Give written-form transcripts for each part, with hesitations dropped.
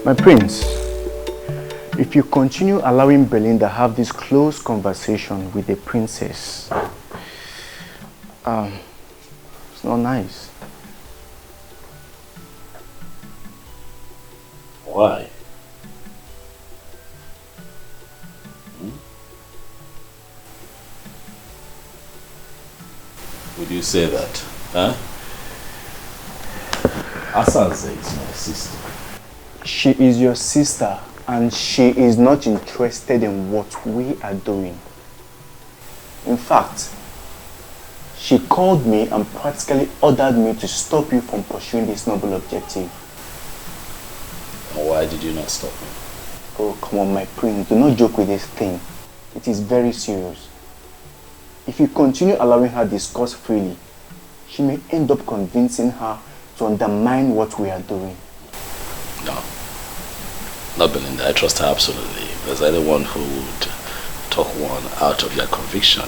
My prince, if you continue allowing Belinda have this close conversation with the princess, it's not nice. Why? Would you say that? Huh? Asanze is my sister. She is your sister and she is not interested in what we are doing. In fact, she called me and practically ordered me to stop you from pursuing this noble objective. Why did you not stop me? Oh, come on, my prince. Do not joke with this thing. It is very serious. If you continue allowing her discuss freely, she may end up convincing her to undermine what we are doing. No. Not Belinda. I trust her absolutely. If there's anyone who would talk one out of their conviction,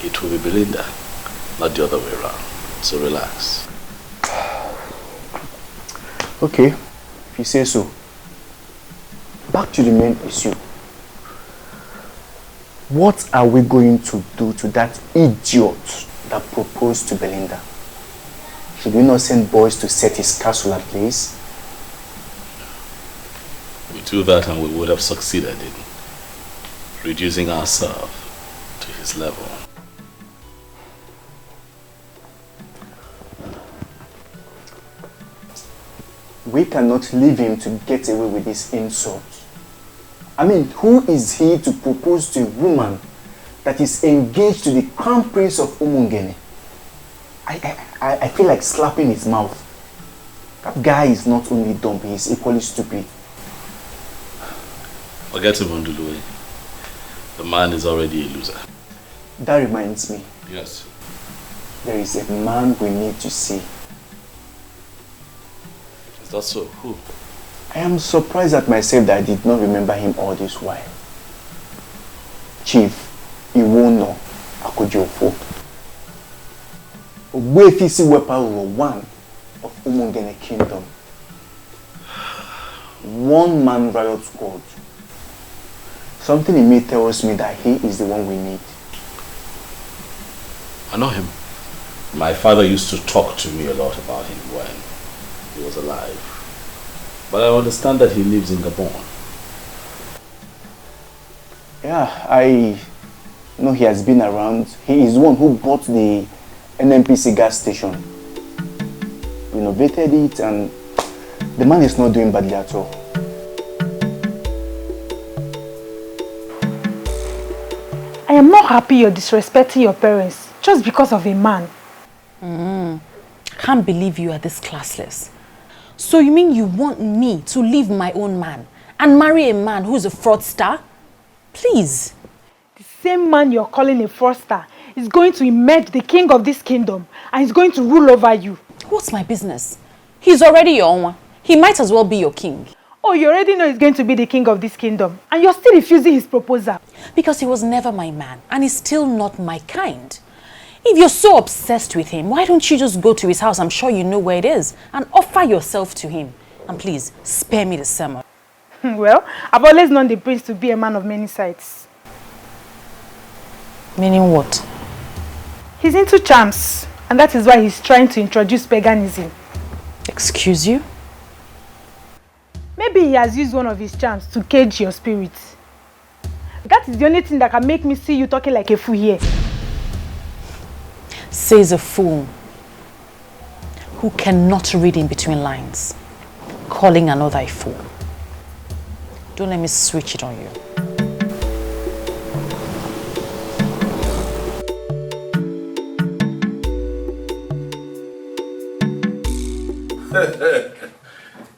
it will be Belinda, not the other way around. So relax. Okay, if you say so. Back to the main issue. What are we going to do to that idiot that proposed to Belinda? Should we not send boys to set his castle ablaze? We do that and we would have succeeded in reducing ourselves to his level. We cannot leave him to get away with this insult. I mean, who is he to propose to a woman that is engaged to the crown prince of Umungele? I feel like slapping his mouth. That guy is not only dumb, he is equally stupid. Forget him, Onduluwe. The man is already a loser. That reminds me. Yes. There is a man we need to see. Is that so? Who? I am surprised at myself that I did not remember him all this while. Chief Iwono Akojofo. Ogbuefisi Weparuo one of Umungele Kingdom. One man riot squad. Something in me tells me that he is the one we need. I know him. My father used to talk to me a lot about him when he was alive. But I understand that he lives in Gabon. Yeah, I know he has been around. He is the one who bought the NNPC gas station. Renovated it and the man is not doing badly at all. I am not happy you're disrespecting your parents just because of a man. I can't believe you are this classless. So you mean you want me to leave my own man and marry a man who's a fraudster? Please. The same man you're calling a fraudster is going to emerge the king of this kingdom and is going to rule over you. What's my business? He's already your own. He might as well be your king. Oh, you already know he's going to be the king of this kingdom and you're still refusing his proposal. Because he was never my man and he's still not my kind. If you're so obsessed with him, why don't you just go to his house, I'm sure you know where it is, and offer yourself to him. And please, spare me the sermon. Well, I've always known the prince to be a man of many sides. Meaning what? He's into charms, and that is why he's trying to introduce paganism. Excuse you? Maybe he has used one of his charms to cage your spirit. That is the only thing that can make me see you talking like a fool here. Says a fool who cannot read in between lines, calling another a fool. Don't let me switch it on you.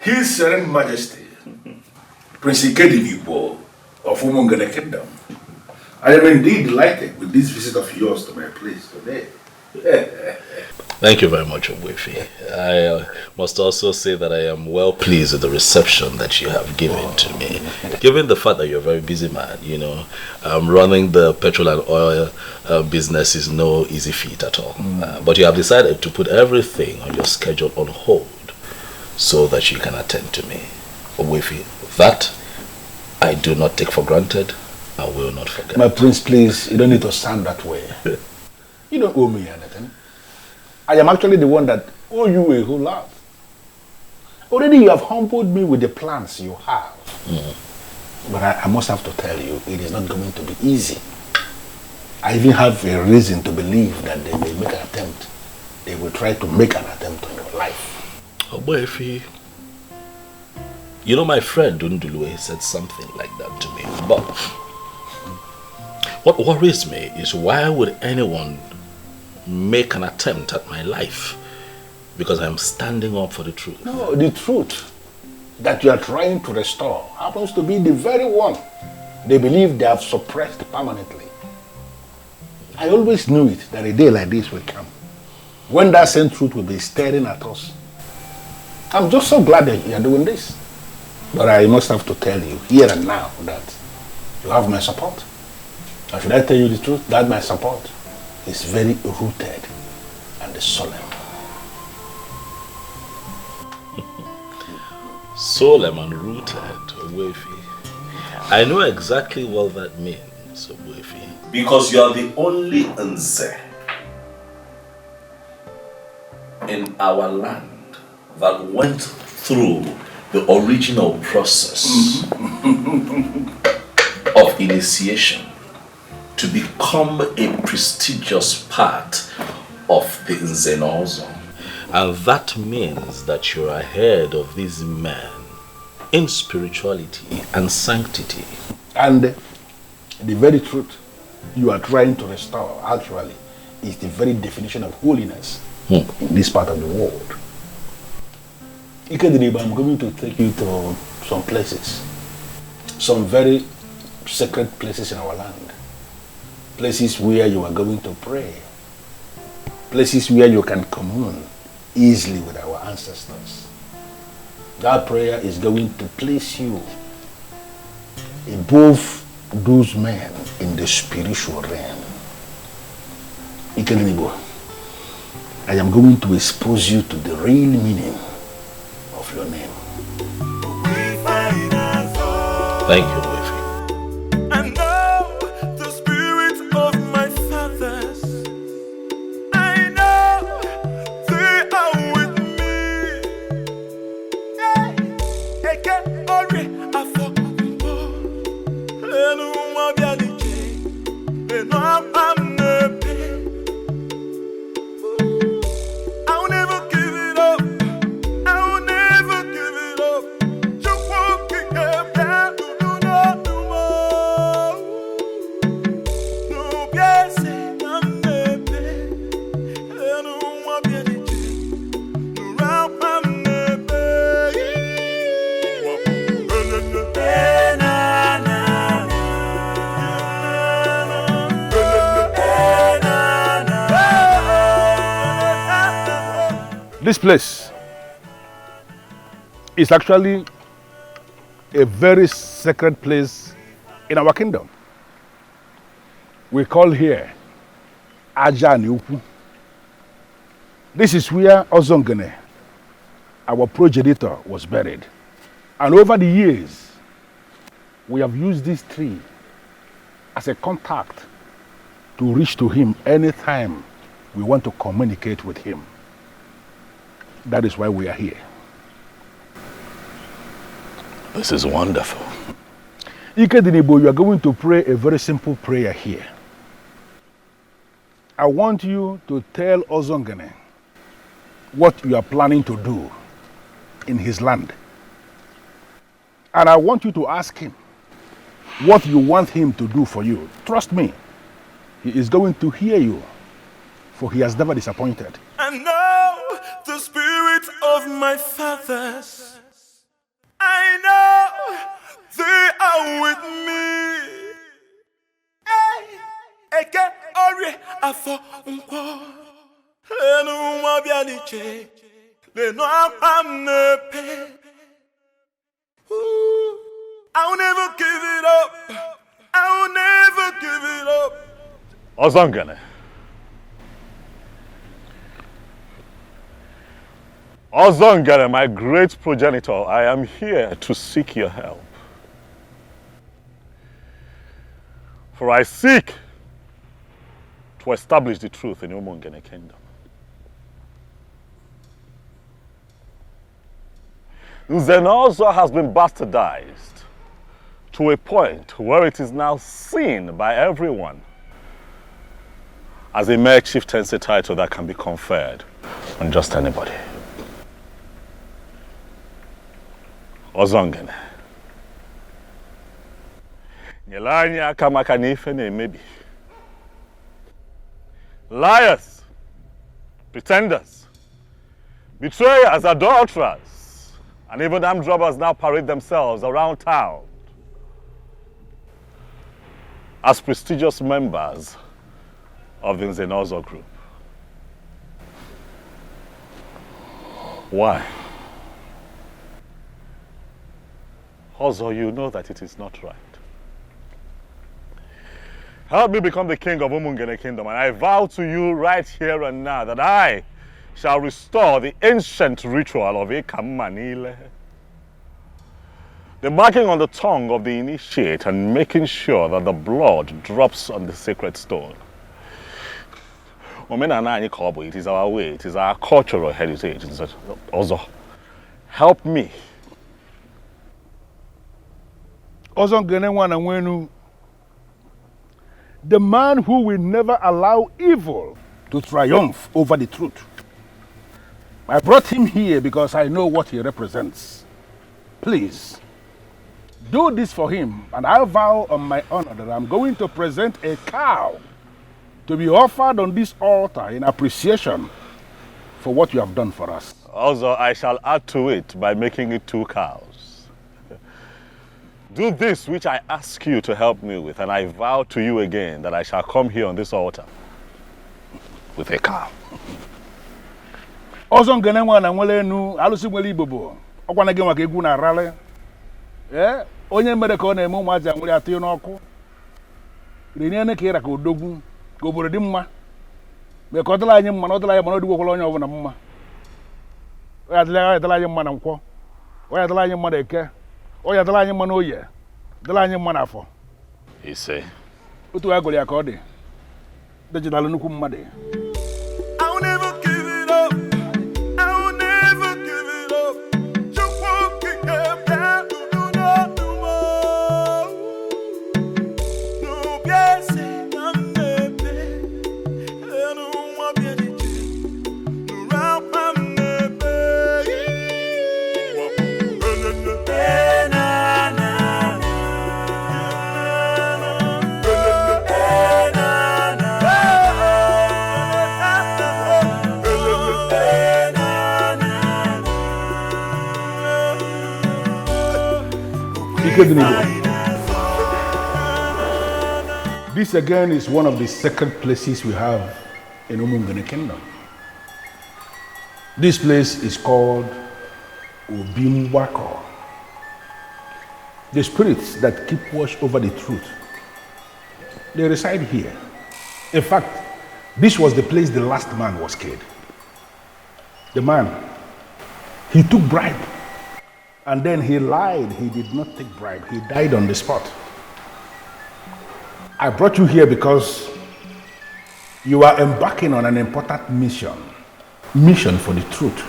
His Serene Majesty, Prince Ikedinaigbo of Umungele Kingdom. I am indeed delighted with this visit of yours to my place today. Thank you very much, Ogbuefi. I must also say that I am well pleased with the reception that you have given to me. Given the fact that you're a very busy man, you know, running the petrol and oil business is no easy feat at all. But you have decided to put everything on your schedule on hold so that you can attend to me. Owefi, that I do not take for granted. I will not forget. My prince, please, you don't need to sound that way. You don't owe me anything. I am actually the one that owe you a whole lot. Already you have humbled me with the plans you have. But I must have to tell you, it is not going to be easy. I even have a reason to believe that they may make an attempt. They will try to make an attempt on your life. Owefi, you know my friend Undulue said something like that to me. But what worries me is why would anyone make an attempt at my life? Because I'm standing up for the truth. No, the truth that you are trying to restore happens to be the very one they believe they have suppressed permanently. I always knew it, that a day like this will come, when that same truth will be staring at us. I'm just so glad that you are doing this. But I must have to tell you, here and now, that you have my support. And should I tell you the truth, that my support is very rooted and solemn. Solemn and rooted, Owefi. I know exactly what that means, Owefi. Because you are the only Nze in our land that went through the original process of initiation to become a prestigious part of the Nze Na Ozo. And that means that you're ahead of these men in spirituality and sanctity. And the very truth you are trying to restore, actually, is the very definition of holiness in this part of the world. Ikedinaigbo, I'm going to take you to some places, some very sacred places in our land, places where you are going to pray, places where you can commune easily with our ancestors. That prayer is going to place you above those men in the spiritual realm. Ikedinaigbo, I am going to expose you to the real meaning of your name. Thank you, Owefi. I know the spirit of my fathers. I know they are with me. Eke ori afọ mpo. Lenu mabia nije. Lenu am nepe. I will never give it up. I will never give it up. Just walking up down, do not do more. No, yes, I'm nepe. No, I'm nepe. No, I'm nepe. This place is actually a very sacred place in our kingdom. We call here Aja Niuku. This is where Ozongene, our progenitor, was buried. And over the years, we have used this tree as a contact to reach to him anytime we want to communicate with him. That is why we are here. This is wonderful. Ikedinaigbo, you are going to pray a very simple prayer here. I want you to tell Ozongene what you are planning to do in his land. And I want you to ask him what you want him to do for you. Trust me, he is going to hear you, for he has never disappointed. I know the spirit of my fathers. I know they are with me. Eke ori afọ mpo. Lenu mabia nije. Lenu am nepe. I will never give it up. I will never give it up. Ozongene, Umungele, my great progenitor, I am here to seek your help. For I seek to establish the truth in Umungele Kingdom. Nze Na Ozo has been bastardized to a point where it is now seen by everyone as a mere chieftaincy title that can be conferred on just anybody. Umungele. Nyelanya Ikamma N'ire maybe. Liars, pretenders, betrayers, adulterers, and even armed robbers now parade themselves around town as prestigious members of the Nze Na Ozo group. Why? Ozo, you know that it is not right. Help me become the king of Umungele Kingdom, and I vow to you right here and now that I shall restore the ancient ritual of Ikamma N'ire. The marking on the tongue of the initiate and making sure that the blood drops on the sacred stone. It is our way, it is our cultural heritage. Ozo, help me. Ozo, the man who will never allow evil to triumph over the truth. I brought him here because I know what he represents. Please, do this for him, and I vow on my honor that I'm going to present a cow to be offered on this altar in appreciation for what you have done for us. Also, I shall add to it by making it 2 cows. Do this which I ask you to help me with, and I vow to you again that I shall come here on this altar with a cow. Ozo ngene nwana nwele enu alusi nwele Igbo okwana gị maka egwu na arale. Onye mere ka ọ na-eme ụmụaja nwere atụ n'ọkụ. Riniene ka ịra ka odogwu ka obodo dị mma. Me ka ọ dịla anyị mma na ọ dịla anyị ma na odigwokwala onye ọbụla mma. Ọ dịla anyị mma na nkwọ. Ọ dịla anyị mma na eke. Ọ dịla anyị mma na oye. Dịla anyị mma na afọ. Ise. Otu agụrụ ya ka ọ dị. Dejidalụ nnukwu mmadụ. This again is one of the sacred places we have in Umungele Kingdom. This place is called Obimbwako. The spirits that keep watch over the truth, they reside here. In fact, this was the place the last man was killed. The man, he took bribe. And then he lied, he did not take bribe, he died on the spot. I brought you here because you are embarking on an important mission for the truth.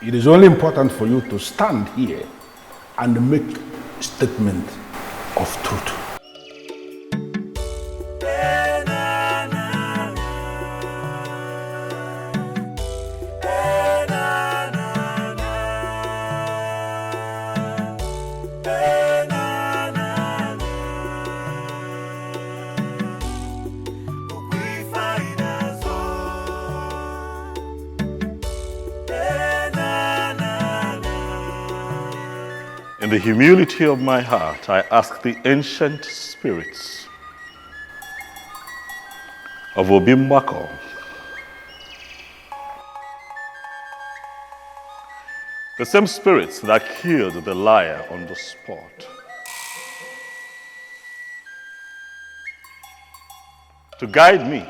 It is only important for you to stand here and make a statement of truth. In the humility of my heart, I ask the ancient spirits of Obimbwako the same spirits that killed the liar on the spot, to guide me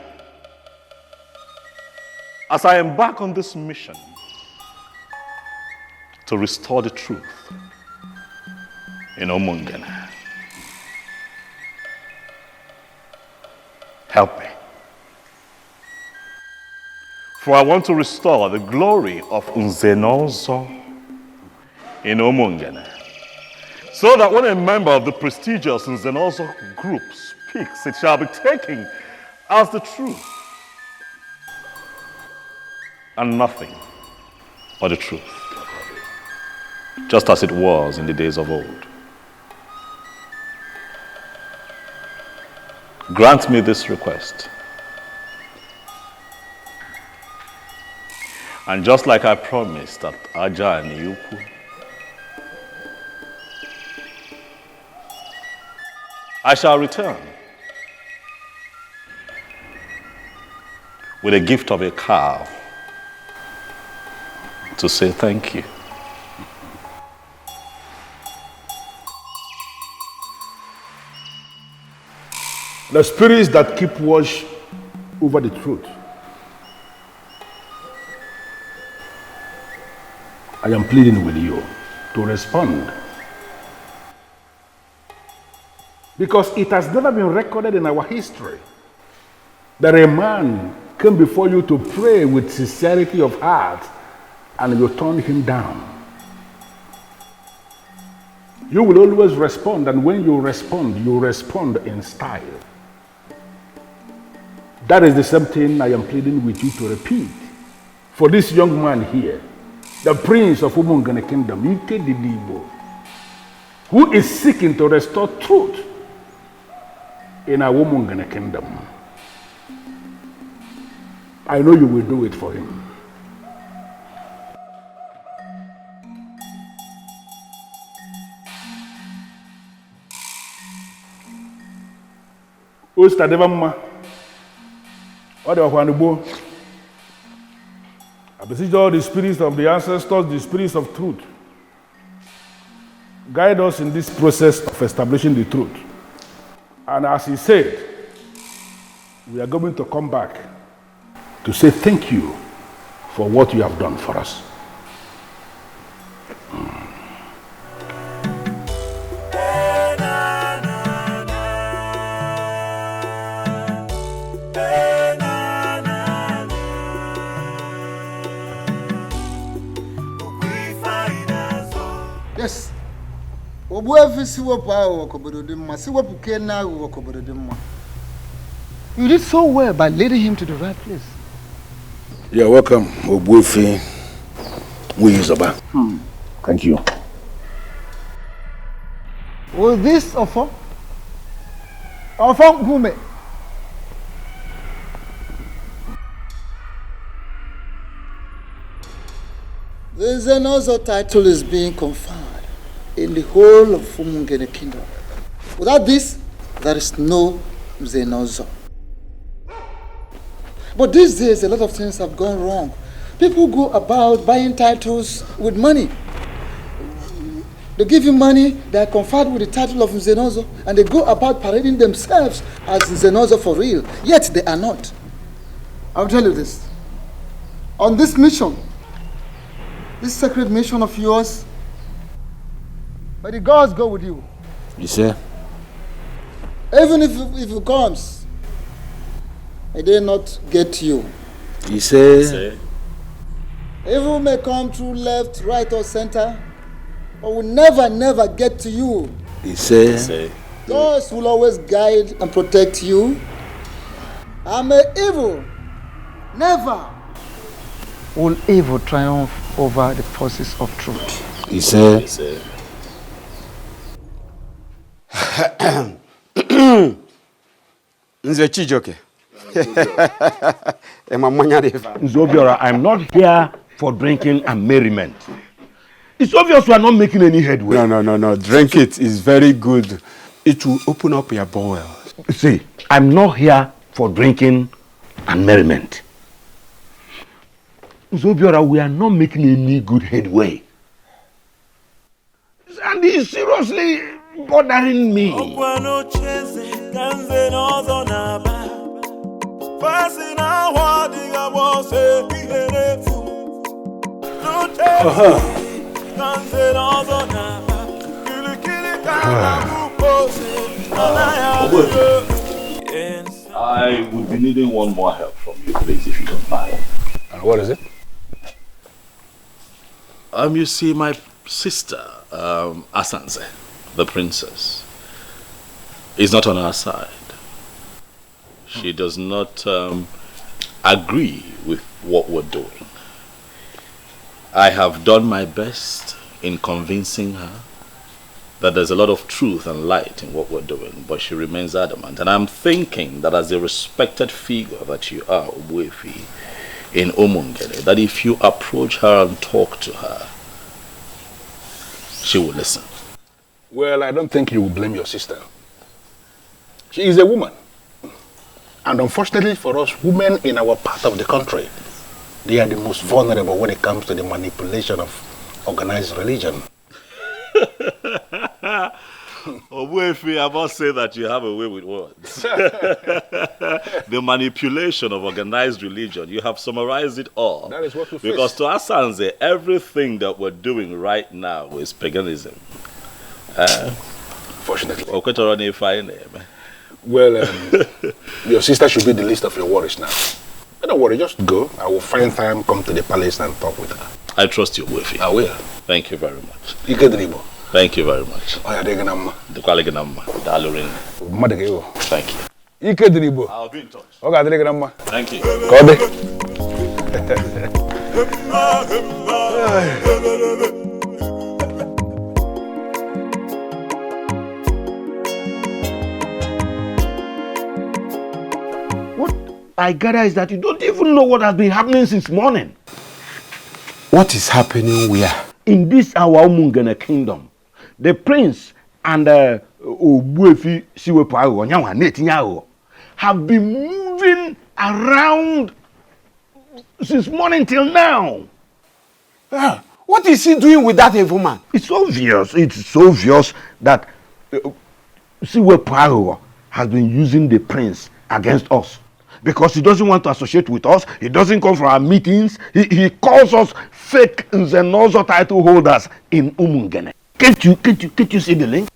as I embark on this mission to restore the truth in Umungele. Help me. For I want to restore the glory of Nze Na Ozo in Umungele. So that when a member of the prestigious Nze Na Ozo group speaks, it shall be taken as the truth. And nothing but the truth. Just as it was in the days of old. Grant me this request. And just like I promised at Ajani Ukwu, I shall return with a gift of a cow to say thank you. The spirits that keep watch over the truth, I am pleading with you to respond. Because it has never been recorded in our history that a man came before you to pray with sincerity of heart and you turned him down. You will always respond, and when you respond in style. That is the same thing I am pleading with you to repeat. For this young man here, the Prince of Umungele Kingdom, Ikedinaigbo, who is seeking to restore truth in our Umungele Kingdom. I know you will do it for him. I beseech all the spirits of the ancestors, the spirits of truth. Guide us in this process of establishing the truth. And as he said, we are going to come back to say thank you for what you have done for us. Yes. You did so well by leading him to the right place. You're welcome, Obuefi Ugezu. Thank you. Was this offer? Offer whom? The Nze Na Ozo title is being conferred in the whole of Umungele Kingdom. Without this, there is no Nze Na Ozo. But these days, a lot of things have gone wrong. People go about buying titles with money. They give you money, they are conferred with the title of Nze Na Ozo, and they go about parading themselves as Nze Na Ozo for real, yet they are not. I'll tell you this. On this mission, this sacred mission of yours, may the gods go with you. You say? Even if it comes, may they not get you. You say? Evil may come through left, right, or center, but will never get to you. You say? Gods will always guide and protect you. And may evil never Will evil triumph over the forces of truth? You say? Wazobia, I'm not here for drinking and merriment. It's obvious we are not making any headway. No. Drink it. It's very good. It will open up your bowels. See, I'm not here for drinking and merriment. Wazobia, we are not making any good headway. And it's seriously bothering me. I would be needing one more help from you, please, if you don't mind. And what is it? You see, my sister, Asanze, the princess, is not on our side. She does not agree with what we're doing. I have done my best in convincing her that there's a lot of truth and light in what we're doing, but she remains adamant. And I'm thinking that as a respected figure that you are, Obwefi, in Umungele, that if you approach her and talk to her, she will listen. Well, I don't think you will blame your sister. She is a woman. And unfortunately for us, women in our part of the country, they are the most vulnerable when it comes to the manipulation of organized religion. Obwefi, I must say that you have a way with words. The manipulation of organized religion, you have summarized it all. That is what we face. Because to Asanze, everything that we're doing right now is paganism. Fortunately. Well, your sister should be the least of your worries now. But don't worry, just go. I will find time, come to the palace and talk with her. I trust you, Obwefi. I will. Thank you very much. Ikedinaigbo. Thank you very much. Thank you. Ikedinaigbo. I'll be in touch. Thank you. What I gather is that you don't even know what has been happening since morning. What is happening where? In this our Umungele Kingdom. The prince and Obwefi have been moving around since morning till now. What is he doing with that evil man? It's obvious that Siwe has been using the prince against us. Because he doesn't want to associate with us. He doesn't come for our meetings. He calls us fake Nze Na Ozo title holders in Umungele. Can't you see the link?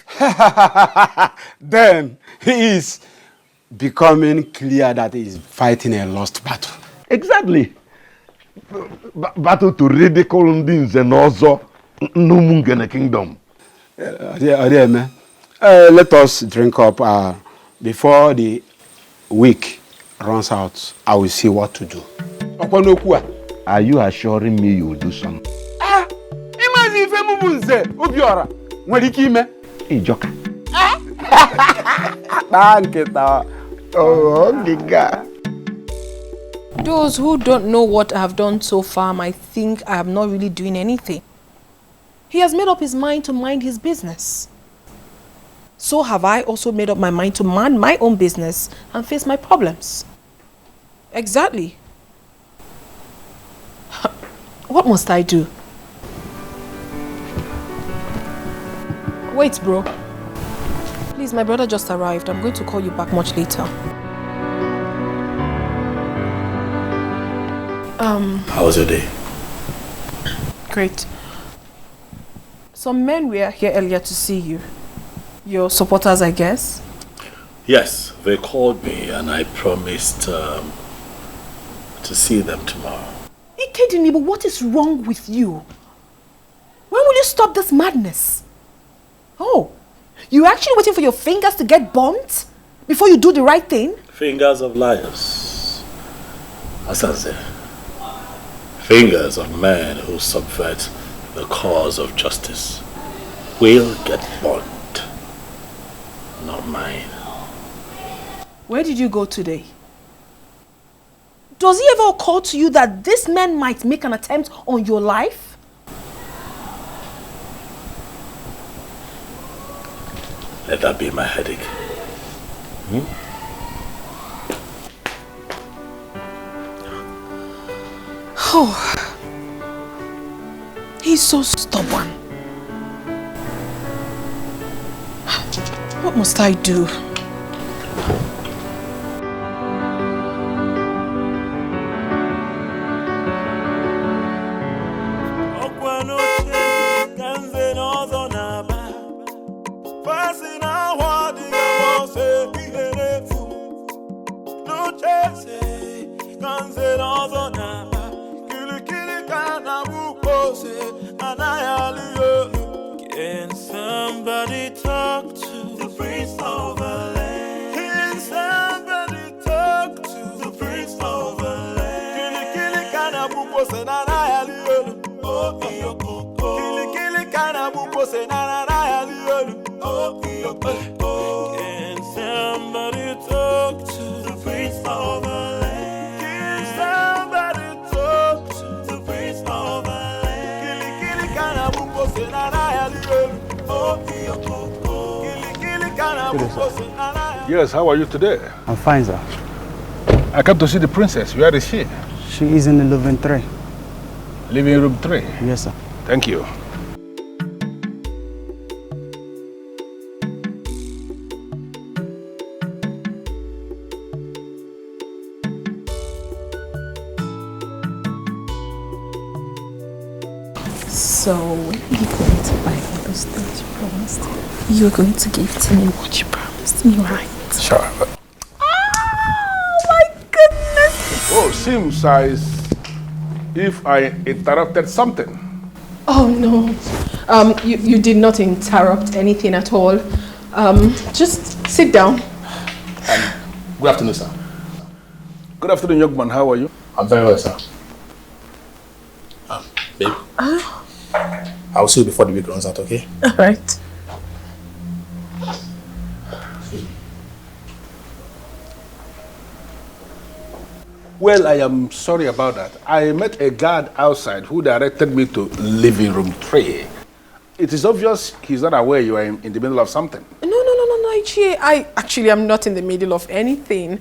Then he is becoming clear that he is fighting a lost battle. Exactly. Battle to ridicule Nze Na Ozo in Umungele Kingdom. Let us drink up before the week runs out. I will see what to do. Are you assuring me you will do something? Ijoka. Those who don't know what I have done so far might think I am not really doing anything. He has made up his mind to mind his business. So have I also made up my mind to mind my own business and face my problems. Exactly. What must I do? Wait, bro. Please, my brother just arrived. I'm going to call you back much later. How was your day? Great. Some men were here earlier to see you. Your supporters, I guess? Yes, they called me and I promised to see them tomorrow. Ikedinaigbo, what is wrong with you? When will you stop this madness? Oh, you're actually waiting for your fingers to get burnt before you do the right thing? Fingers of liars. Asanze. Fingers of men who subvert the cause of justice will get burnt. Not mine. Where did you go today? Does it ever occur to you that this man might make an attempt on your life? Let that be my headache. Oh, he's so stubborn. What must I do? say na na na ya liolu. Oh, can somebody talk to the Prince of the land? Can somebody talk to the Prince of the land? Kili kili kana buko say na na ya liolu. Oh, kili kili kana buko say na na. Yes, how are you today? I'm fine, sir. I come to see the princess. Where is she? She is in the living 3. Living room 3? Yes, sir. Thank you. So, when are you going to buy all those things you promised? You're going to give to me what you promised me, right? Sure. Oh my goodness! Oh, seems as if I interrupted something. Oh no, you did not interrupt anything at all. Just sit down. Good afternoon, sir. Good afternoon, young man. How are you? I'm very well, sir. Babe, I'll see you before the week runs out, okay? All right. Well, I am sorry about that. I met a guard outside who directed me to living room 3. It is obvious he's not aware you are in the middle of something. No, Ichie. I actually am not in the middle of anything.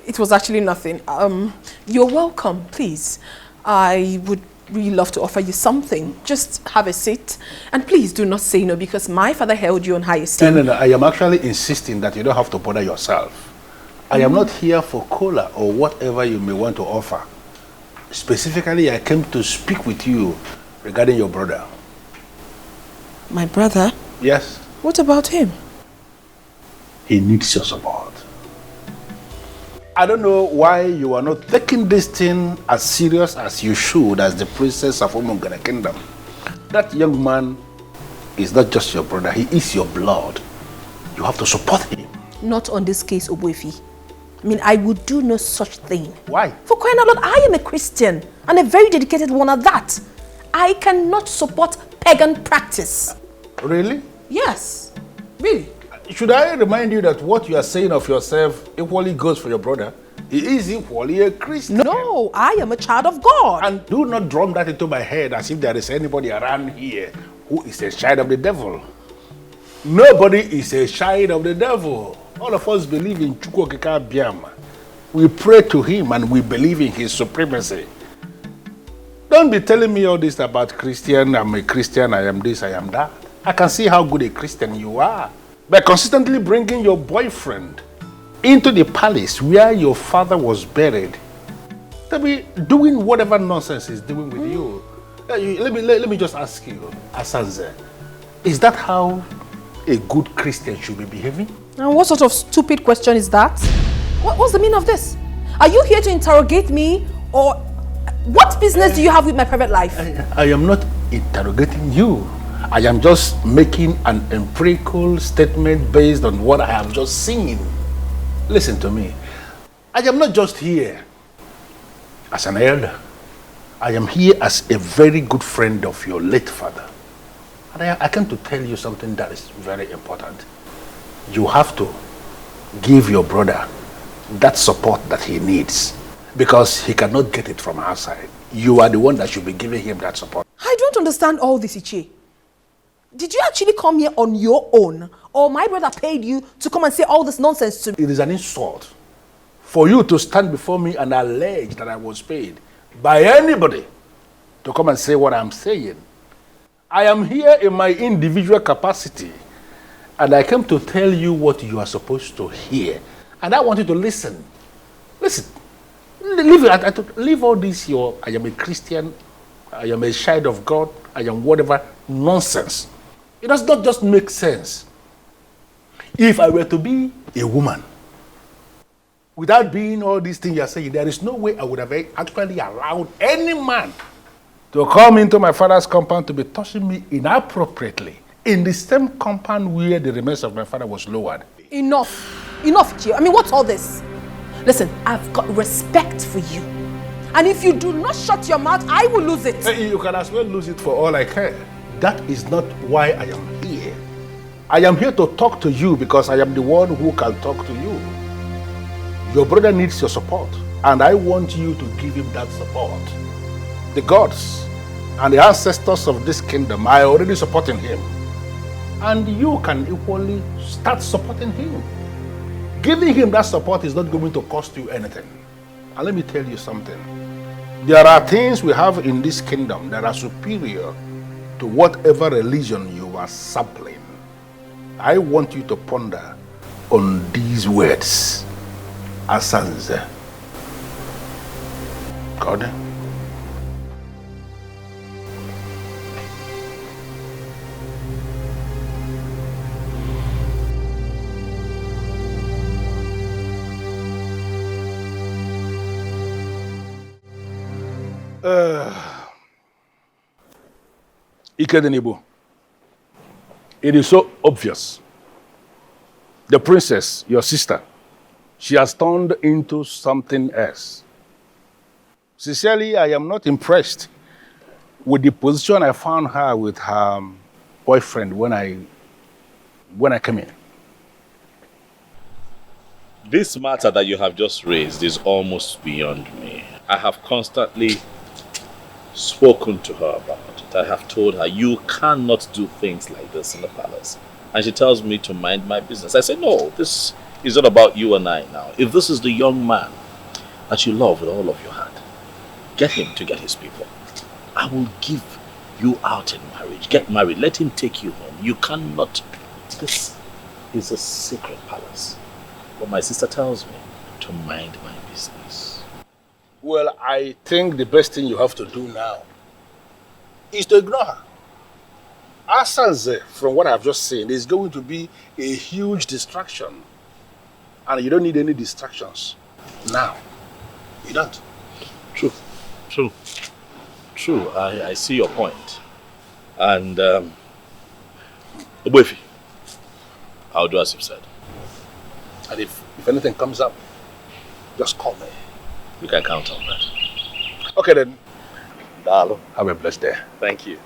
It was actually nothing. You're welcome, please. I would really love to offer you something. Just have a seat. And please do not say no, because my father held you on high esteem. No. I am actually insisting that you don't have to bother yourself. I am not here for cola or whatever you may want to offer. Specifically, I came to speak with you regarding your brother. My brother? Yes. What about him? He needs your support. I don't know why you are not taking this thing as serious as you should as the princess of Umungele Kingdom. That young man is not just your brother, he is your blood. You have to support him. Not on this case, Obuefi. I mean, I would do no such thing. Why? For crying out loud, I am a Christian, and a very dedicated one at that. I cannot support pagan practice. Really? Yes, really. Should I remind you that what you are saying of yourself equally goes for your brother? He is equally a Christian. No, I am a child of God. And do not drum that into my head as if there is anybody around here who is a child of the devil. Nobody is a child of the devil. All of us believe in Chukwu Okike Abiama. We pray to him and we believe in his supremacy. Don't be telling me all this about Christian, I'm a Christian, I am this, I am that. I can see how good a Christian you are. By consistently bringing your boyfriend into the palace where your father was buried, to be doing whatever nonsense he's doing with you. Let me just ask you, Asanze, is that how a good Christian should be behaving? And what sort of stupid question is that? What's the meaning of this? Are you here to interrogate me, or what business do you have with my private life? I am not interrogating you. I am just making an empirical statement based on what I have just seen. Listen to me. I am not just here as an elder. I am here as a very good friend of your late father. And I came to tell you something that is very important. You have to give your brother that support that he needs, because he cannot get it from outside. You are the one that should be giving him that support. I don't understand all this, Ichie. Did you actually come here on your own, or my brother paid you to come and say all this nonsense to me? It is an insult for you to stand before me and allege that I was paid by anybody to come and say what I'm saying. I am here in my individual capacity, and I came to tell you what you are supposed to hear. And I want you to listen. Listen. Leave all this, I am a Christian, I am a child of God, I am whatever nonsense. It does not just make sense. If I were to be a woman, without being all these things you are saying, there is no way I would have actually allowed any man to come into my father's compound to be touching me inappropriately in the same compound where the remains of my father was lowered. Enough, Ichie. I mean, what's all this? Listen, I've got respect for you. And if you do not shut your mouth, I will lose it. You can as well lose it for all I care. That is not why I am here. I am here to talk to you because I am the one who can talk to you. Your brother needs your support, and I want you to give him that support. The gods and the ancestors of this kingdom are already supporting him. And you can equally start supporting him. Giving him that support is not going to cost you anything. And let me tell you something. There are things we have in this kingdom that are superior to whatever religion you are sampling. I want you to ponder on these words. Asanze. God. Ikedinaigbo, it is so obvious. The princess, your sister, she has turned into something else. Sincerely, I am not impressed with the position I found her with her boyfriend when I came in. This matter that you have just raised is almost beyond me. I have constantly spoken to her about it. I have told her, you cannot do things like this in the palace. And she tells me to mind my business. I say, no, this is not about you and I now. If this is the young man that you love with all of your heart, get him to get his people. I will give you out in marriage. Get married. Let him take you home. You cannot. This is a sacred palace. But my sister tells me to mind my business. Well, I think the best thing you have to do now is to ignore her. Asanze, from what I've just seen, is going to be a huge distraction. And you don't need any distractions now. You don't. True. I see your point. And, Obuefi, I'll do as you've said. And if anything comes up, just call me. You can count on that. Okay then. Dalo. Have a blessed day. Thank you.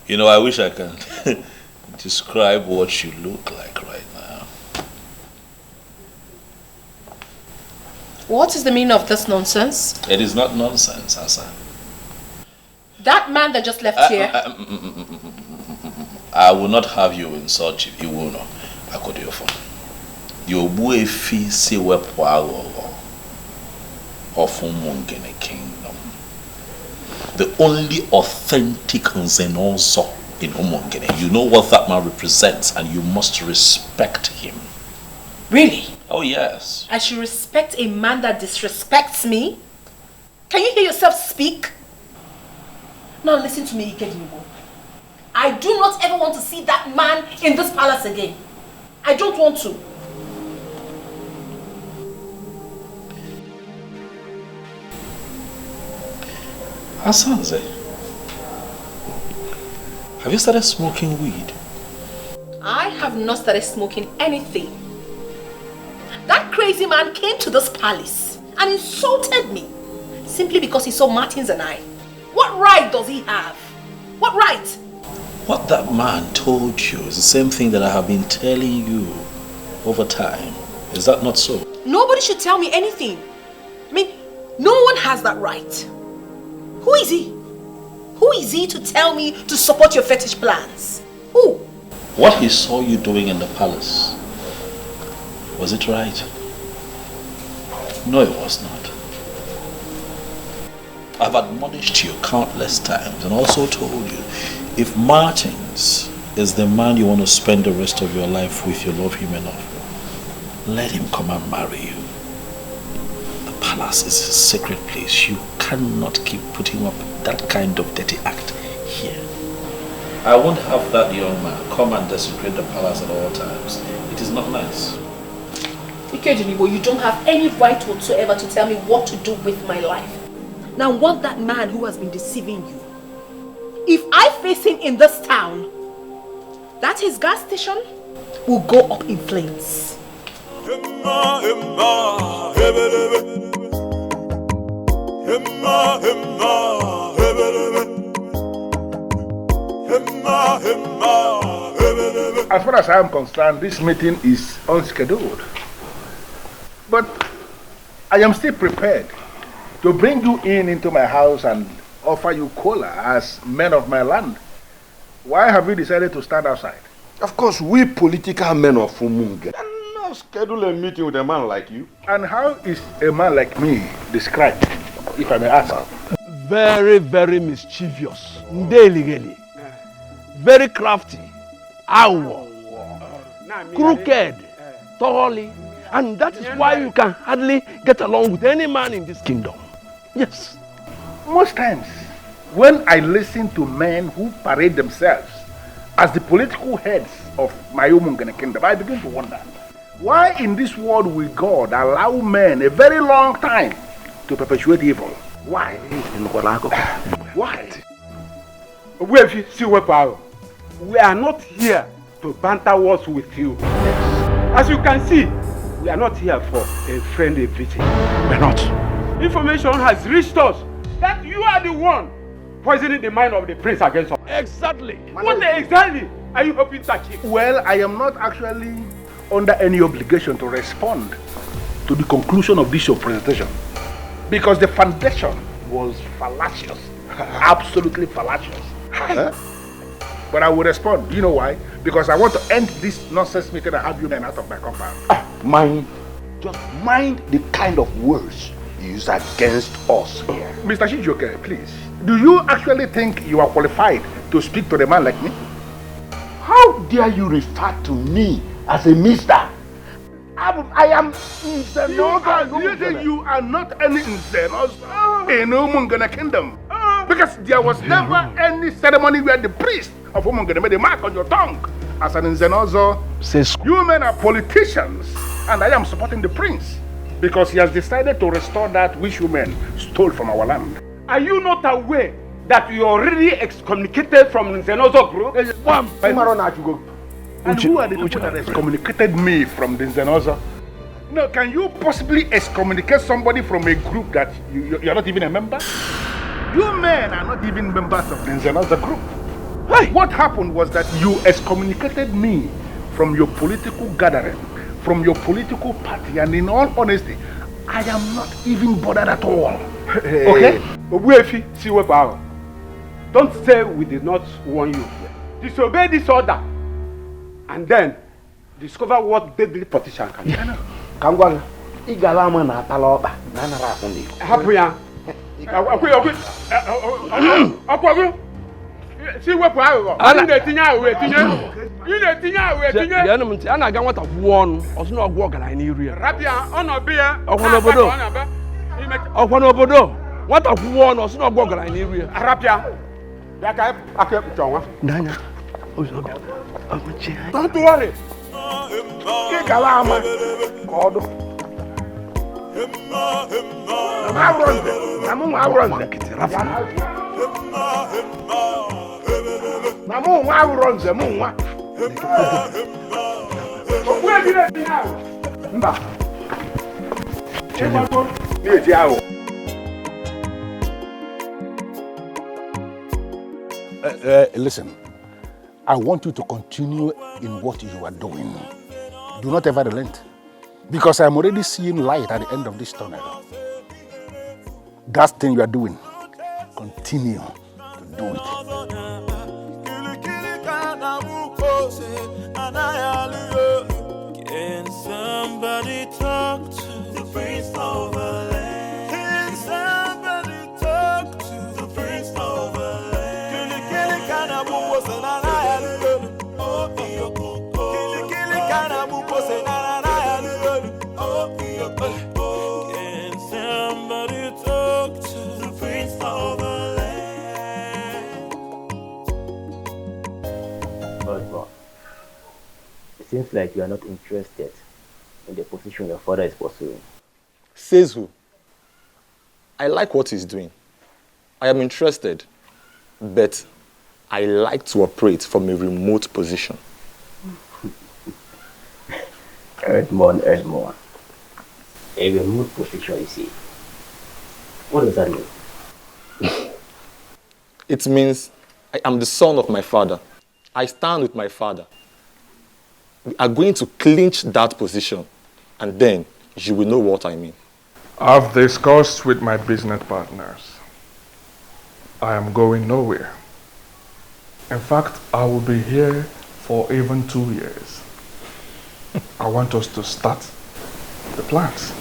You know, I wish I can describe what you look like right now. What is the meaning of this nonsense? It is not nonsense, Asa. That man that just left here. I will not have you insult you. You will not. I could do your phone. Your boy fi si wepo of Umungele Kingdom. The only authentic Nze Na Ozo in Umungele. You know what that man represents, and you must respect him. Really? Oh yes. I should respect a man that disrespects me? Can you hear yourself speak? Now listen to me, Ikedinaigbo. I do not ever want to see that man in this palace again. I don't want to. Asanze, have you started smoking weed? I have not started smoking anything. That crazy man came to this palace and insulted me simply because he saw Martins and I. What right does he have? What right? What that man told you is the same thing that I have been telling you over time. Is that not so? Nobody should tell me anything. I mean, no one has that right. Who is he? Who is he to tell me to support your fetish plans? Who? What he saw you doing in the palace, was it right? No, it was not. I've admonished you countless times and also told you, if Martins is the man you want to spend the rest of your life with, you love him enough, let him come and marry you. The palace is a sacred place. You cannot keep putting up that kind of dirty act here. I won't have that young man come and desecrate the palace at all times. It is not nice. Ikedinaigbo, you don't have any right whatsoever to tell me what to do with my life. Now, want that man who has been deceiving you, if I face him in this town, that his gas station will go up in flames. As far as I am concerned, this meeting is unscheduled. But I am still prepared to bring you into my house and offer you cola as men of my land. Why have you decided to stand outside? Of course, we political men of Umungele cannot schedule a meeting with a man like you. And how is a man like me described, if I may ask? Very, very mischievous. Ndeligeli. Very crafty. Awo. Crooked. Thoroughly. And that is why you can hardly get along with any man in this kingdom. Yes. Most times, when I listen to men who parade themselves as the political heads of my Umungele Kingdom, I begin to wonder, why in this world will God allow men a very long time to perpetuate evil? Why? Why? We are not here to banter words with you. As you can see, we are not here for a friendly visit. We're not. Information has reached us that you are the one poisoning the mind of the prince against us. Exactly. What exactly are you hoping to achieve? Well, I am not actually under any obligation to respond to the conclusion of this your presentation, because the foundation was fallacious. Absolutely fallacious. But I will respond. Do you know why? Because I want to end this nonsense meeting and have you men out of my compound. Just mind the kind of words you use against us here. Mr. Shijoke, please. Do you actually think you are qualified to speak to a man like me? How dare you refer to me as a mister? I am Nze Na Ozo. You think you are not any Nze Na Ozo in Umungele Kingdom? Because there was never any ceremony where the priest of Umungele made a mark on your tongue as an Nze Na Ozo. You men are politicians, and I am supporting the prince because he has decided to restore that which you men stole from our land. Are you not aware that you are already excommunicated from Nze Na Ozo group? And who are the people that excommunicated me from the Nze Na Ozo? No, can you possibly excommunicate somebody from a group that you're not even a member? You men are not even members of the Nze Na Ozo group. Hey. What happened was that you excommunicated me from your political gathering, from your political party, and in all honesty, I am not even bothered at all. Okay? Don't say we did not warn you. Disobey this order, and then discover what deadly politician can do. Kangwang, Igalama na taloba, nanara kundi. Happy ya. See what power. I'm the thing I will you the thing I will think. The enemy, and I got what of one, or no walk and I need real. Rapia, on a beer, or one obodo. What of one, or no walk and I need real. Rapia, that I kept John. Nana, don't worry. Igalama, God. Listen, I want you to continue in what you are doing. Do not ever relent, because I'm already seeing light at the end of this tunnel. That thing you are doing, continue to do it. seems like you are not interested in the position your father is pursuing. Says who? I like what he's doing. I am interested, but I like to operate from a remote position. Edmond. A remote position, you see. What does that mean? It means I am the son of my father. I stand with my father. We are going to clinch that position, and then you will know what I mean. I've discussed with my business partners. I am going nowhere. In fact, I will be here for even 2 years. I want us to start the plans.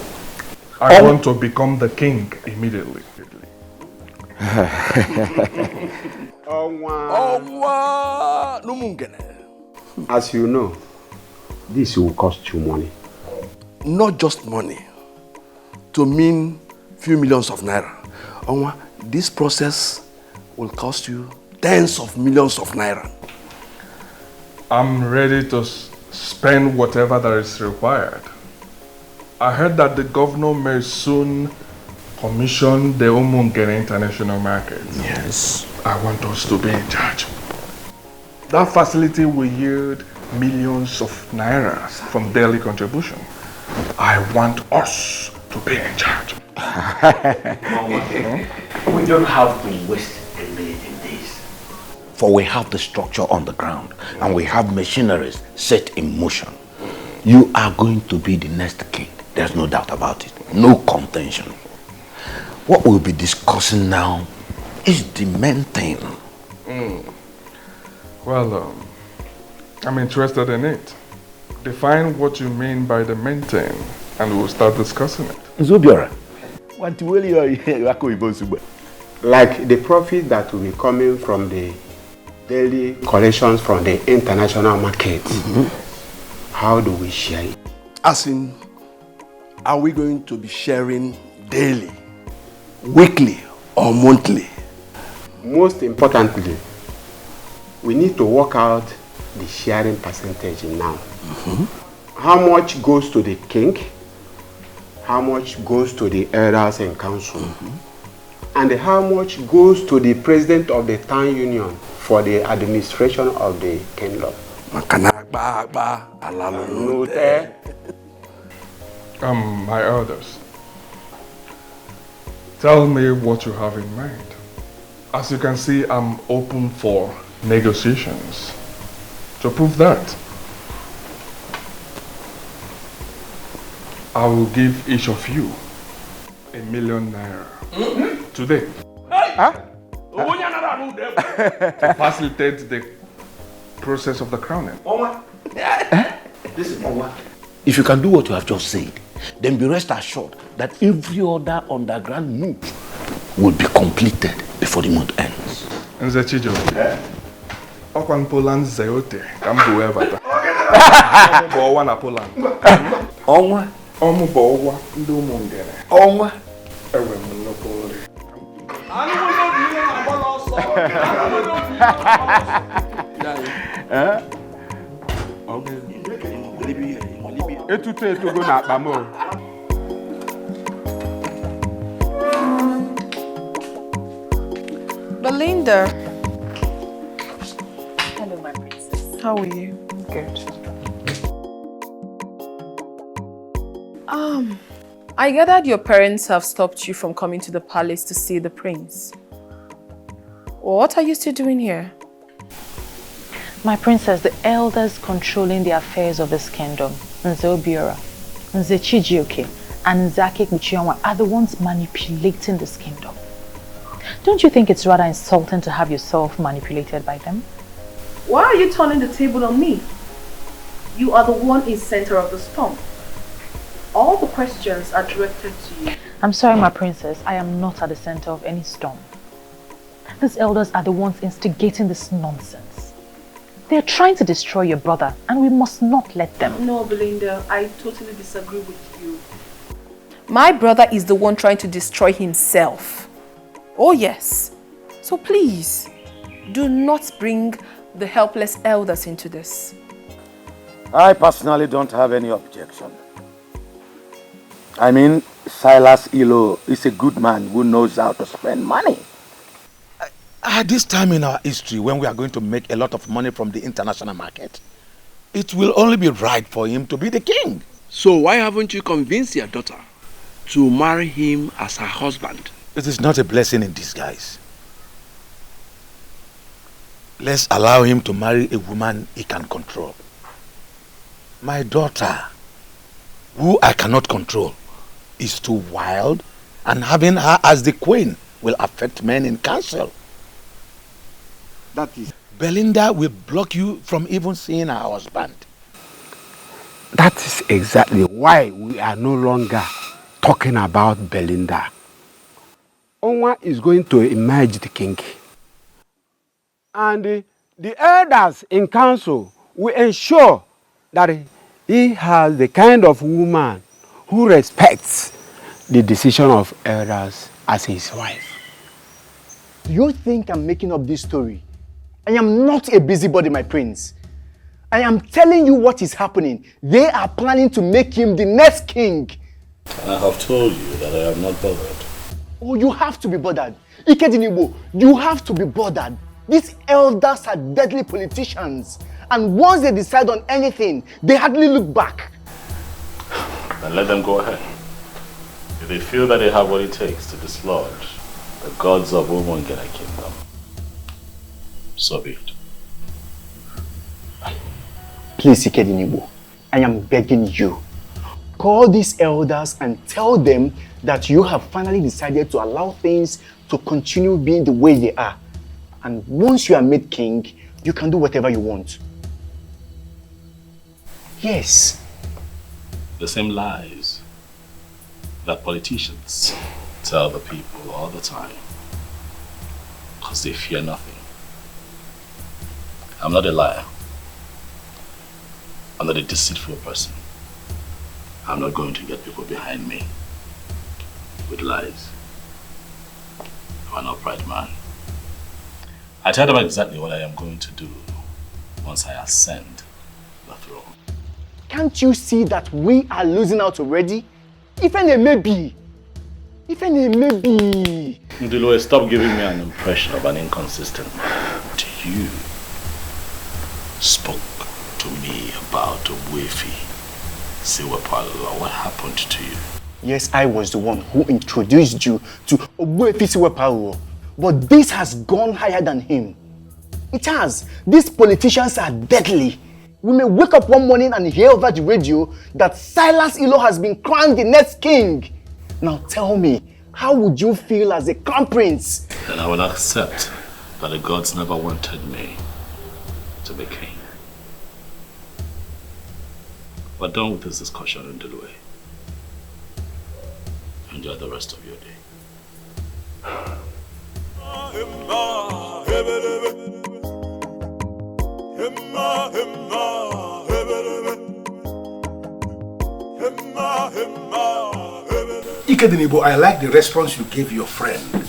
I want to become the king immediately. As you know, this will cost you money. Not just money, to mean few millions of naira. This process will cost you tens of millions of naira. I'm ready to spend whatever that is required. I heard that the governor may soon commission the Umungele International Market. Yes. I want us to be in charge. That facility will yield millions of naira from daily contribution. I want us to be in charge. We don't have to waste a minute in this. For we have the structure on the ground and we have machineries set in motion. You are going to be the next king. There's no doubt about it. No contention. What we'll be discussing now is the main thing. Well, I'm interested in it. Define what you mean by the main thing and we'll start discussing it. Wazobia. Like the profit that will be coming from the daily collections from the international market. How do we share it? As in, are we going to be sharing daily, weekly, or monthly? Most importantly, we need to work out the sharing percentage now. How much goes to the king? How much goes to the elders and council? And how much goes to the president of the town union for the administration of the kingdom? My elders, tell me what you have in mind. As you can see, I'm open for negotiations. To prove that, I will give each of you $1 million today. To facilitate the process of the crowning. If you can do what you have just said, then be rest assured that every other underground move will be completed before the month ends. Nze Chijo, Okwan Poland Zeote, Kambu Evata. Omu na Poland. Onwa. Omu Bowa, Ndu Umungele. Onwa. Ewe Munopoli. Etuto go na akpamo. Belinda. Hello, my princess. How are you? Good. I gathered your parents have stopped you from coming to the palace to see the prince. What are you still doing here? My princess, the elders controlling the affairs of this kingdom, Nze Nze Chijioke, and Nze Ikediaigbo are the ones manipulating this kingdom. Don't you think it's rather insulting to have yourself manipulated by them? Why are you turning the table on me? You are the one in center of the storm. All the questions are directed to you. I'm sorry, my princess. I am not at the center of any storm. These elders are the ones instigating this nonsense. They're trying to destroy your brother, and we must not let them. No, Belinda, I totally disagree with you. My brother is the one trying to destroy himself. Oh yes. So please, do not bring the helpless elders into this. I personally don't have any objection. I mean, Silas Ilo is a good man who knows how to spend money. At this time in our history, when we are going to make a lot of money from the international market, it will only be right for him to be the king. So why haven't you convinced your daughter to marry him as her husband? It is not a blessing in disguise. Let's allow him to marry a woman he can control. My daughter, who I cannot control, is too wild, and having her as the queen will affect men in council. That is... Belinda will block you from even seeing her husband. That is exactly why we are no longer talking about Belinda. Onwa is going to emerge the king. And the elders in council will ensure that he has the kind of woman who respects the decision of elders as his wife. Do you think I'm making up this story? I am not a busybody, my prince. I am telling you what is happening. They are planning to make him the next king. I have told you that I am not bothered. Oh, you have to be bothered. Ikedinaigbo, you have to be bothered. These elders are deadly politicians. And once they decide on anything, they hardly look back. Then let them go ahead. If they feel that they have what it takes to dislodge the gods of Umungele Kingdom, so be it. Please, Ikedinaigbo, I am begging you. Call these elders and tell them that you have finally decided to allow things to continue being the way they are. And once you are made king, you can do whatever you want. Yes. The same lies that politicians tell the people all the time, because they fear nothing. I'm not a liar. I'm not a deceitful person. I'm not going to get people behind me with lies. I'm an upright man. I tell them exactly what I am going to do once I ascend the throne. Can't you see that we are losing out already? Even a maybe. Ndilo, stop giving me an impression of an inconsistent man. You spoke to me about Wefi Siwepalo. What happened to you? Yes, I was the one who introduced you to Wefi Siwepalo. But this has gone higher than him. It has. These politicians are deadly. We may wake up one morning and hear over the radio that Silas Ilo has been crowned the next king. Now tell me, how would you feel as a crown prince? Then I will accept that the gods never wanted me to be king. We're done with this discussion in Delaware. Enjoy the rest of your day. Ikedinaigbo, I like the response you gave your friend.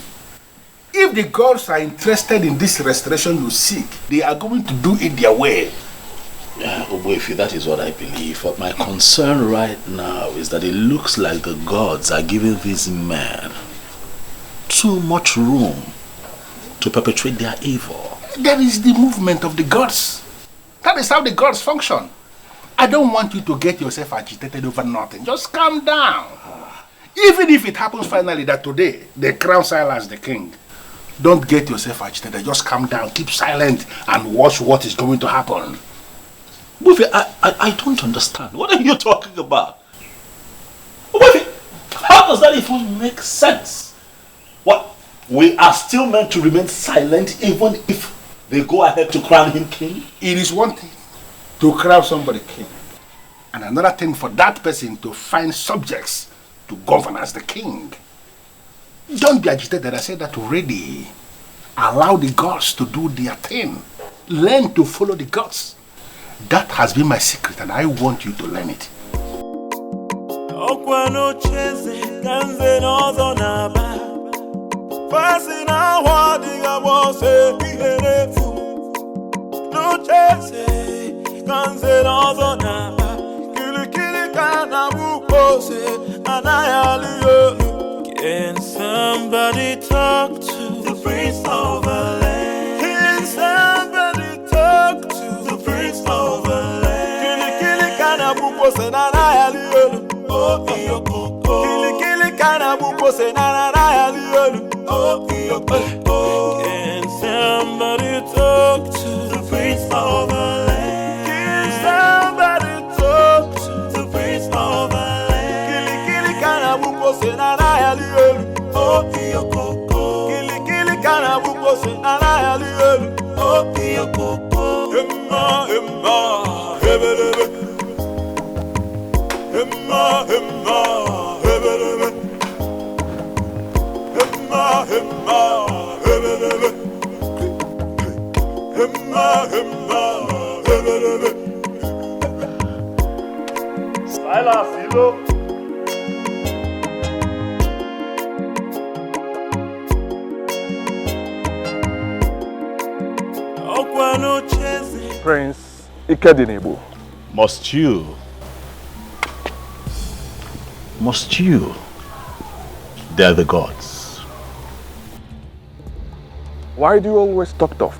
If the gods are interested in this restoration you seek, they are going to do it their way. Obuefi, that is what I believe. But my concern right now is that it looks like the gods are giving these men too much room to perpetrate their evil. There is the movement of the gods. That is how the gods function. I don't want you to get yourself agitated over nothing. Just calm down. Even if it happens finally that today they crown Silas the king, don't get yourself agitated. Just calm down, keep silent, and watch what is going to happen. Buffy, I don't understand. What are you talking about? Buffy, how does that even make sense? What? We are still meant to remain silent even if they go ahead to crown him king? It is one thing to crown somebody king, and another thing for that person to find subjects to govern as the king. Don't be agitated. I said that already. Allow the gods to do their thing. Learn to follow the gods. That has been my secret, and I want you to learn it. Nze Na Ozo Naba, Kili Kana Bukose, Anayali. Can somebody talk to the Prince of the land? Can somebody talk to the Prince of the land? Kili Kana Bukose, Anayali. Oh, Yoko. Kili Kana Bukose, Anayali. Oh, Yoko. Can somebody talk to the Prince of the land? Can somebody talk to the Prince of the land? Kili Kana Bukose, Anayali. Oh, Yoko. Kili Kana Bukose, Anayali. Oh, Yoko. Emma, Ebere. Emma, Ebere. Emma, Ebere. Ebere. Silas, Prince Ikedinaigbo. Must you? They're the gods. Why do you always talk tough?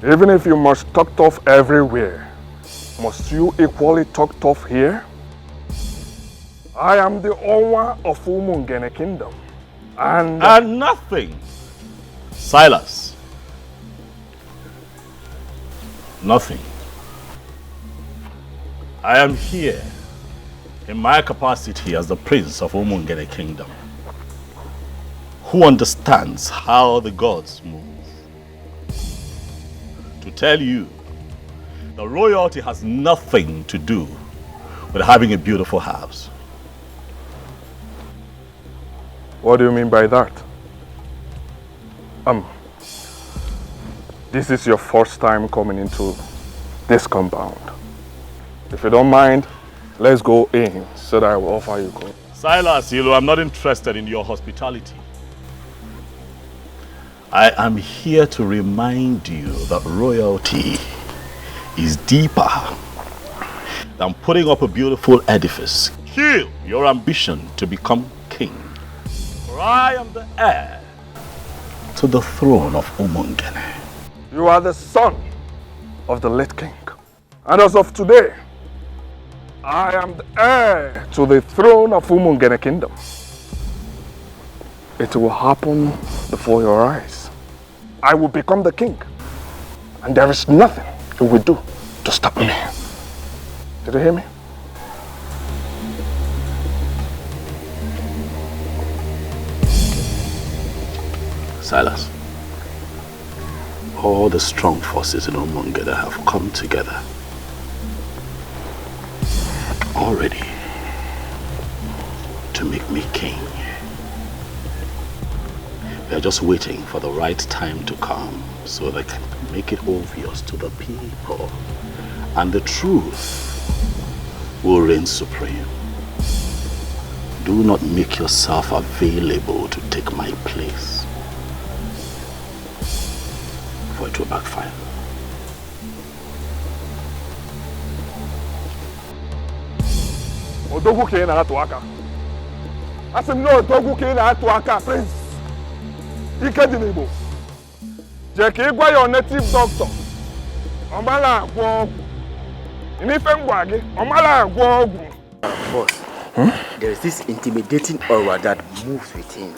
Even if you must talk tough everywhere, must you equally talk tough here? I am the owner of Umungele Kingdom. And nothing. Silas. Nothing. I am here in my capacity as the Prince of Umungele Kingdom, who understands how the gods move. To tell you, the royalty has nothing to do with having a beautiful house. What do you mean by that? This is your first time coming into this compound. If you don't mind, let's go in so that I will offer you coffee. Silas, I'm not interested in your hospitality. I am here to remind you that royalty is deeper than putting up a beautiful edifice. Kill your ambition to become king. For I am the heir to the throne of Umungele. You are the son of the late king. And as of today, I am the heir to the throne of Umungele Kingdom. It will happen before your eyes. I will become the king. And there is nothing you will do to stop me. Did you hear me? Silas, all the strong forces in Umungele have come together already to make me king. They're just waiting for the right time to come so they can make it obvious to the people, and the truth will reign supreme. Do not make yourself available to take my place, for it will backfire. Odogu ke na atu aka. Asim no odogu ke na atu aka, Prince Ikedinaigbo. Je ke gwa your native doctor. Omala agwo. Inife ngwa gi, omala agwo. Boss, there is this intimidating aura that moves with him.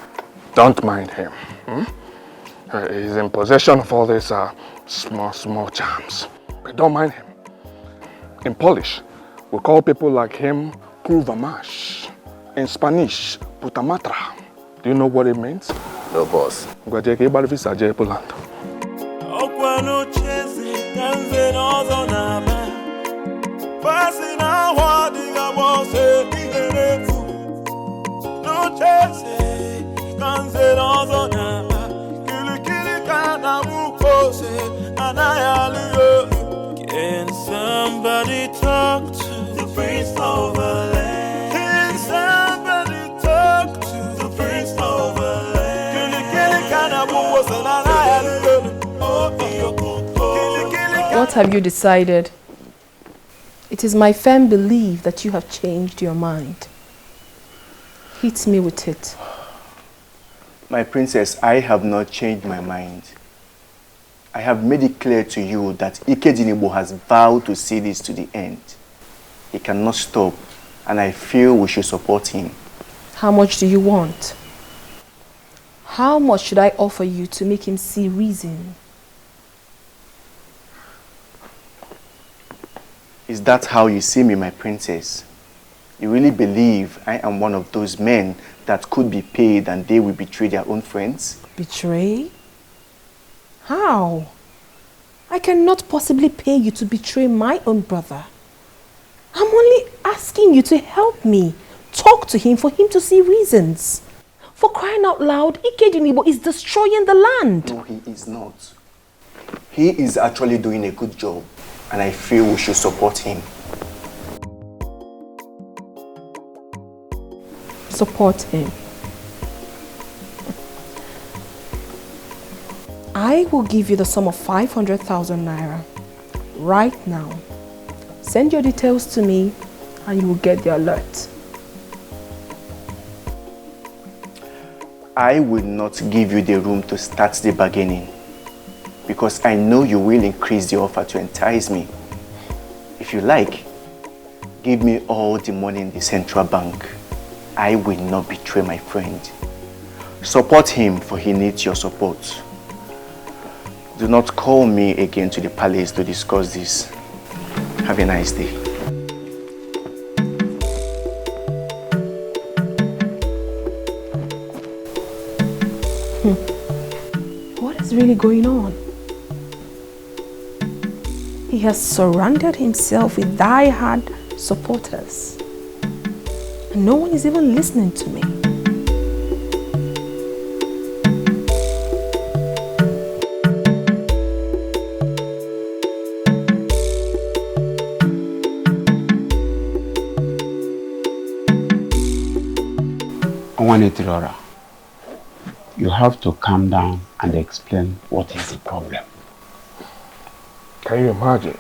Don't mind him. He's in possession of all these small charms. But don't mind him. In Polish, we call people like him Kurvamash. In Spanish, Putamatra. Do you know what it means? No, boss. Can somebody talk to the Prince of the land? Can somebody talk to the Prince of the land? What have you decided? It is my firm belief that you have changed your mind. Hit me with it. My princess, I have not changed my mind. I have made it clear to you that Ikedinaigbo has vowed to see this to the end. He cannot stop, and I feel we should support him. How much do you want? How much should I offer you to make him see reason? Is that how you see me, my princess? You really believe I am one of those men that could be paid and they will betray their own friends? Betray? How? I cannot possibly pay you to betray my own brother. I'm only asking you to help me. Talk to him for him to see reasons. For crying out loud, Ikedinaigbo is destroying the land. No, he is not. He is actually doing a good job, and I feel we should support him. Support him. I will give you the sum of 500,000 naira right now. Send your details to me and you will get the alert. I will not give you the room to start the bargaining because I know you will increase the offer to entice me. If you like, give me all the money in the central bank. I will not betray my friend. Support him, for he needs your support. Do not call me again to the palace to discuss this. Have a nice day. What is really going on? He has surrounded himself with die-hard supporters. And no one is even listening to me. You have to calm down and explain what is the problem. Can you imagine?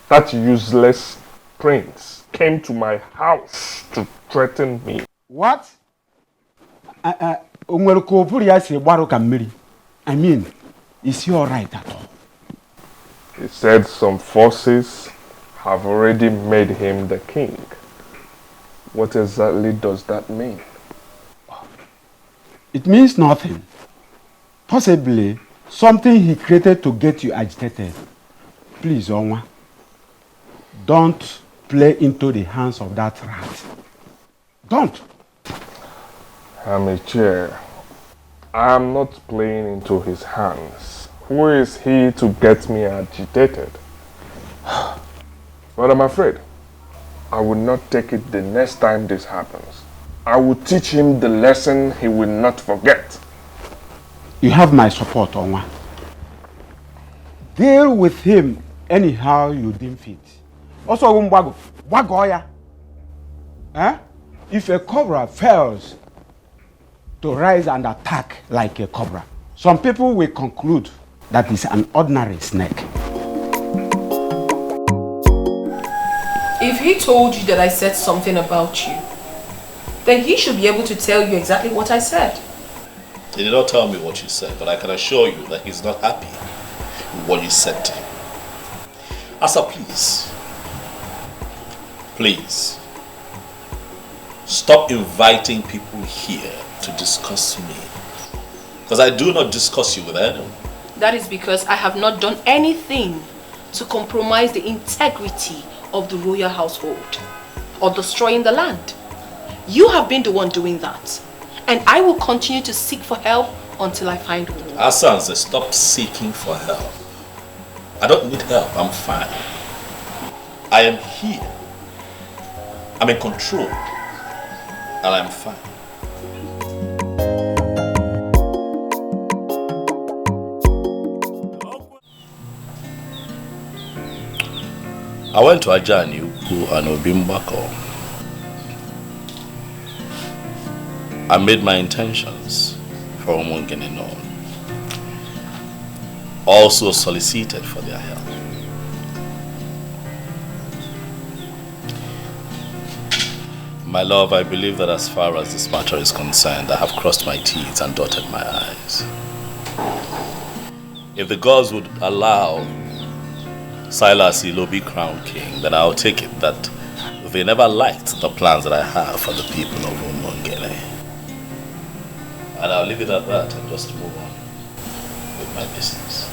That useless prince came to my house to threaten me. What? I mean, is he alright at all? He said some forces have already made him the king. What exactly does that mean? It means nothing. Possibly something he created to get you agitated. Please, Onwa, don't play into the hands of that rat. Don't. Amateur, I am not playing into his hands. Who is he to get me agitated? But I'm afraid I will not take it the next time this happens. I will teach him the lesson he will not forget. You have my support, Onwa. Deal with him anyhow you deem fit. Also, Wagoya. If a cobra fails to rise and attack like a cobra, some people will conclude that it's an ordinary snake. If he told you that I said something about you, then he should be able to tell you exactly what I said. He did not tell me what you said, but I can assure you that he's not happy with what you said to him. Asa, please, stop inviting people here to discuss me. Because I do not discuss you with anyone. That is because I have not done anything to compromise the integrity of the royal household or destroying the land. You have been the one doing that. And I will continue to seek for help until I find one. Asanze, stop seeking for help. I don't need help, I'm fine. I am here. I'm in control. And I'm fine. I went to Ajani and Obimbako. I made my intentions for Umungele known. also solicited for their help. My love, I believe that as far as this matter is concerned, I have crossed my T's and dotted my I's. If the gods would allow Silas Ilo be crowned king, then I'll take it that they never liked the plans that I have for the people of Umungele. And I'll leave it at that and just move on with my business.